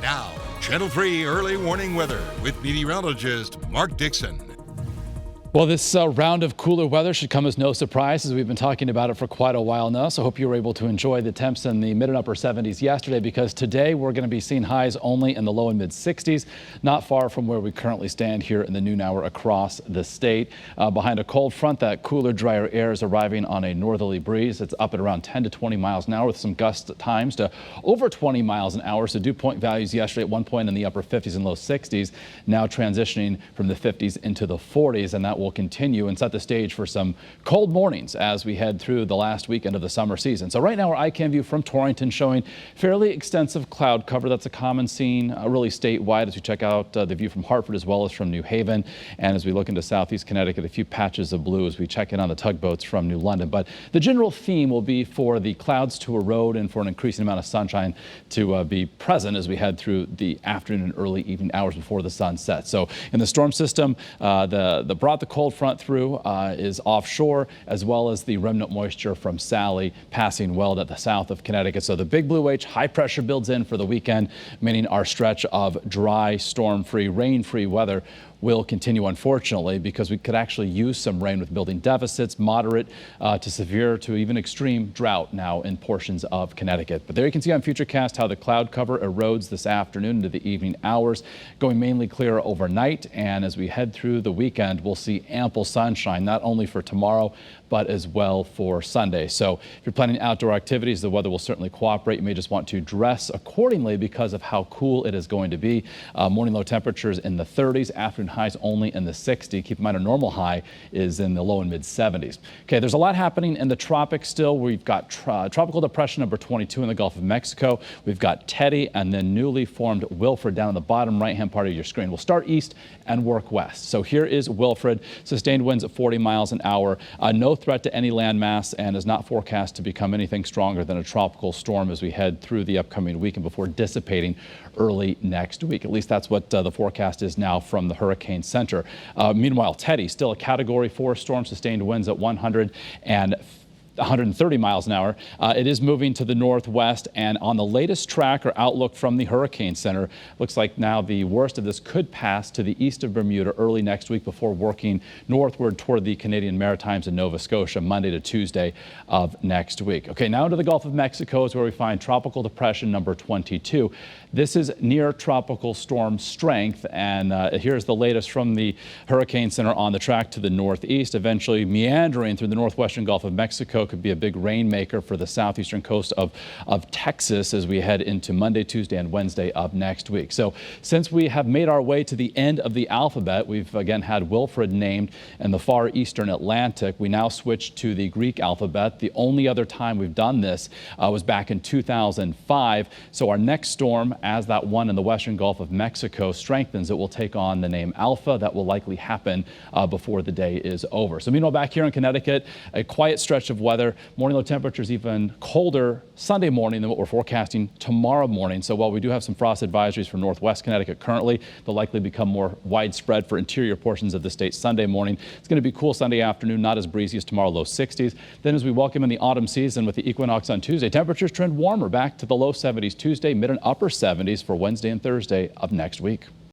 Now, Channel 3 early warning weather with meteorologist Mark Dixon. Well, this round of cooler weather should come as no surprise, as we've been talking about it for quite a while now. So I hope you were able to enjoy the temps in the mid and upper 70s yesterday, because today we're going to be seeing highs only in the low and mid 60s, not far from where we currently stand here in the noon hour across the state. Behind a cold front, that cooler, drier air is arriving on a northerly breeze. It's up at around 10 to 20 miles an hour with some gusts at times to over 20 miles an hour. So dew point values yesterday at one point in the upper 50s and low 60s, now transitioning from the 50s into the 40s, and that will continue and set the stage for some cold mornings as we head through the last weekend of the summer season. So right now our iCam view from Torrington showing fairly extensive cloud cover. That's a common scene really statewide as we check out the view from Hartford as well as from New Haven. And as we look into southeast Connecticut, a few patches of blue as we check in on the tugboats from New London. But the general theme will be for the clouds to erode and for an increasing amount of sunshine to be present as we head through the afternoon and early evening hours before the sun sets. So in the storm system, the brought the cold front through is offshore, as well as the remnant moisture from Sally passing well to the south of Connecticut. So the big blue H, high pressure builds in for the weekend, meaning our stretch of dry, storm-free, rain-free weather will continue, unfortunately, because we could actually use some rain with building deficits, moderate to severe to even extreme drought now in portions of Connecticut. But there you can see on Futurecast how the cloud cover erodes this afternoon into the evening hours, going mainly clear overnight. And as we head through the weekend, we'll see ample sunshine, not only for tomorrow, but as well for Sunday. So if you're planning outdoor activities, the weather will certainly cooperate. You may just want to dress accordingly because of how cool it is going to be. Morning low temperatures in the 30s, afternoon highs only in the 60s. Keep in mind a normal high is in the low and mid 70s. Okay, there's a lot happening in the tropics still. We've got tropical depression number 22 in the Gulf of Mexico. We've got Teddy and then newly formed Wilfred down in the bottom right-hand part of your screen. We'll start east and work west. So here is Wilfred. Sustained winds at 40 miles an hour. No threat to any landmass and is not forecast to become anything stronger than a tropical storm as we head through the upcoming weekend before dissipating early next week. At least that's what the forecast is now from the Hurricane Center. Meanwhile, Teddy, still a Category 4 storm, sustained winds at 130 miles an hour. It is moving to the northwest, and on the latest track or outlook from the Hurricane Center, looks like now the worst of this could pass to the east of Bermuda early next week before working northward toward the Canadian Maritimes and Nova Scotia Monday to Tuesday of next week. Okay, now into the Gulf of Mexico is where we find tropical depression number 22. This is near tropical storm strength, and here's the latest from the Hurricane Center on the track to the northeast, eventually meandering through the northwestern Gulf of Mexico. Could be a big rainmaker for the southeastern coast of Texas as we head into Monday, Tuesday, and Wednesday of next week. So since we have made our way to the end of the alphabet, we've again had Wilfred named in the far eastern Atlantic. We now switch to the Greek alphabet. The only other time we've done this was back in 2005. So our next storm, as that one in the western Gulf of Mexico strengthens, it will take on the name Alpha. That will likely happen before the day is over. So meanwhile, back here in Connecticut, a quiet stretch of weather. Morning low temperatures even colder Sunday morning than what we're forecasting tomorrow morning. So while we do have some frost advisories for northwest Connecticut currently, they'll likely become more widespread for interior portions of the state Sunday morning. It's going to be cool Sunday afternoon, not as breezy as tomorrow, low 60s. Then as we welcome in the autumn season with the equinox on Tuesday, temperatures trend warmer back to the low 70s Tuesday, mid and upper 70s for Wednesday and Thursday of next week.